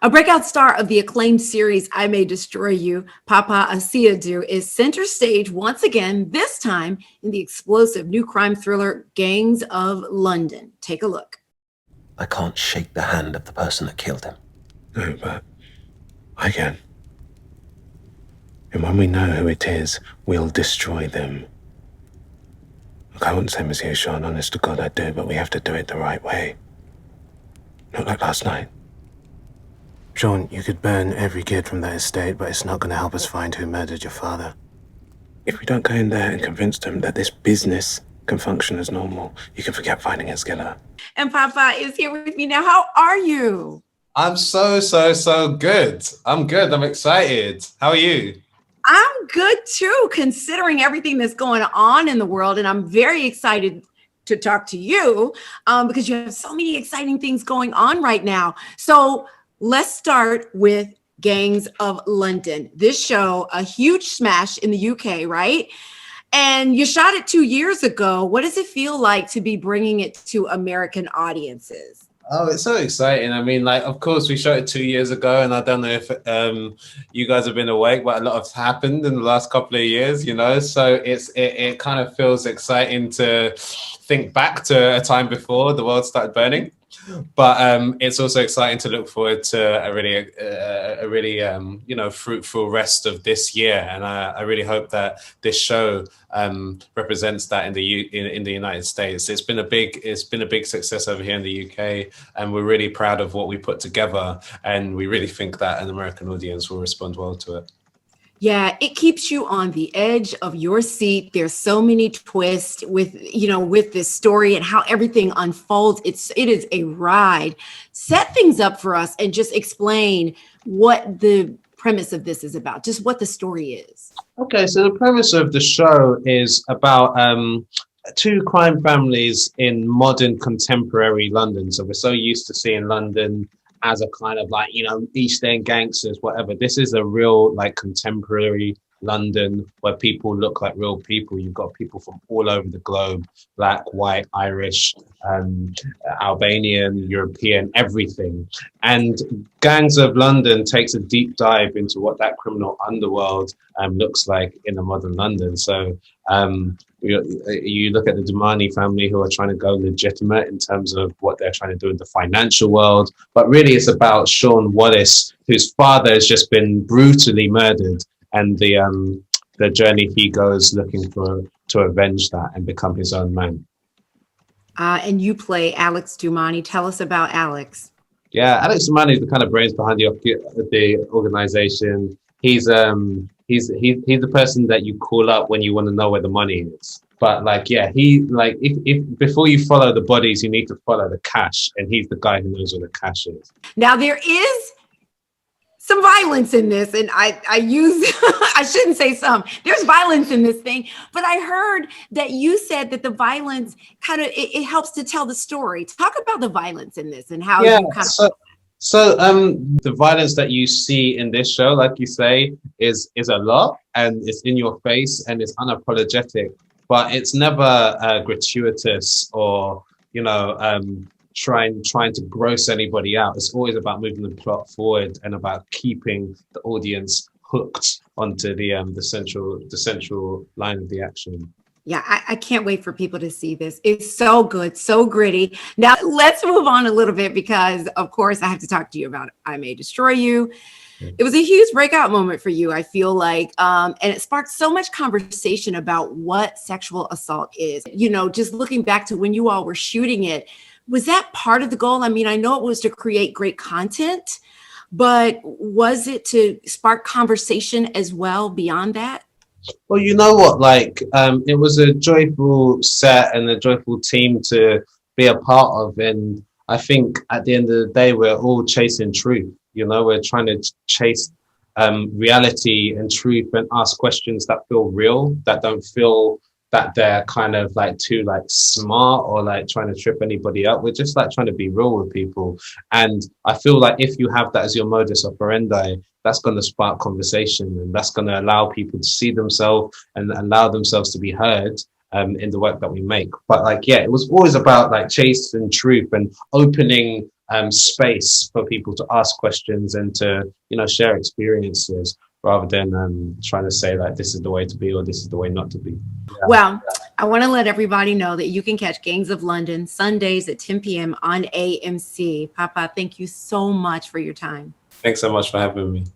A breakout star of the acclaimed series I May Destroy You, Paapa Essiedu is center stage once again, this time in the explosive new crime thriller Gangs of London. Take a look. I can't shake the hand of the person that killed him. No, but I can. And when we know who it is, we'll destroy them. Look, I wouldn't say Monsieur Sean, honest to God I do, but we have to do it the right way. Not like last night. Sean, you could burn every kid from that estate, but it's not going to help us find who murdered your father. If we don't go in there and convince them that this business can function as normal, you can forget finding his killer. And Paapa is here with me now. How are you? I'm so good. I'm good. I'm excited. How are you? I'm good too, considering everything that's going on in the world. And I'm very excited to talk to you because you have so many exciting things going on right now. So let's start with Gangs of London. This show, a huge smash in the UK, right? And you shot it 2 years ago. What does it feel like to be bringing it to American audiences? Oh, it's so exciting. I mean, like, of course, we shot it 2 years ago, and I don't know if you guys have been awake, but a lot has happened in the last couple of years, you know? So it kind of feels exciting to think back to a time before the world started burning. But it's also exciting to look forward to a really fruitful rest of this year, and I really hope that this show represents that in the United States. It's been a big success over here in the UK, and we're really proud of what we put together, and we really think that an American audience will respond well to it. Yeah, it keeps you on the edge of your seat. There's so many twists with this story and how everything unfolds. It is a ride. Set things up for us and just explain what the premise of this is about, just what the story is. Okay, so the premise of the show is about two crime families in modern contemporary London. So we're so used to seeing London as a kind of like, East End gangsters, whatever. This is a real like contemporary London where people look like real people. You've got people from all over the globe, Black, white, Irish, Albanian, European, everything. And Gangs of London takes a deep dive into what that criminal underworld looks like in a modern London. So you look at the Damani family who are trying to go legitimate in terms of what they're trying to do in the financial world. But really it's about Sean Wallace, whose father has just been brutally murdered, and the journey he goes looking to avenge that and become his own man. And you play Alex Dumani. Tell us about Alex. Yeah, Alex Dumani is the kind of brains behind the organization. He's the person that you call up when you want to know where the money is. But if before you follow the bodies, you need to follow the cash, and he's the guy who knows where the cash is. Now there is some violence in this, and I shouldn't say some. There's violence in this thing, but I heard that you said that the violence it helps to tell the story. Talk about the violence in this and how So the violence that you see in this show, like you say, is a lot, and it's in your face and it's unapologetic, but it's never gratuitous or trying to gross anybody out. It's always about moving the plot forward and about keeping the audience hooked onto the central line of the action. Yeah, I can't wait for people to see this. It's so good, so gritty. Now, let's move on a little bit because, of course, I have to talk to you about I May Destroy You. It was a huge breakout moment for you, I feel like, and it sparked so much conversation about what sexual assault is. Just looking back to when you all were shooting it, was that part of the goal? I mean, I know it was to create great content, but was it to spark conversation as well beyond that? Well, you know what, it was a joyful set and a joyful team to be a part of. And I think at the end of the day, we're all chasing truth. We're trying to chase reality and truth and ask questions that feel real, that don't feel that they're kind of like too like smart or like trying to trip anybody up. We're just like trying to be real with people. And I feel like if you have that as your modus operandi, that's going to spark conversation, and that's going to allow people to see themselves and allow themselves to be heard in the work that we make. But it was always about like chasing truth and opening space for people to ask questions and to, share experiences rather than trying to say like this is the way to be or this is the way not to be. Yeah. Well, I want to let everybody know that you can catch Gangs of London Sundays at 10 p.m. on AMC. Paapa, thank you so much for your time. Thanks so much for having me.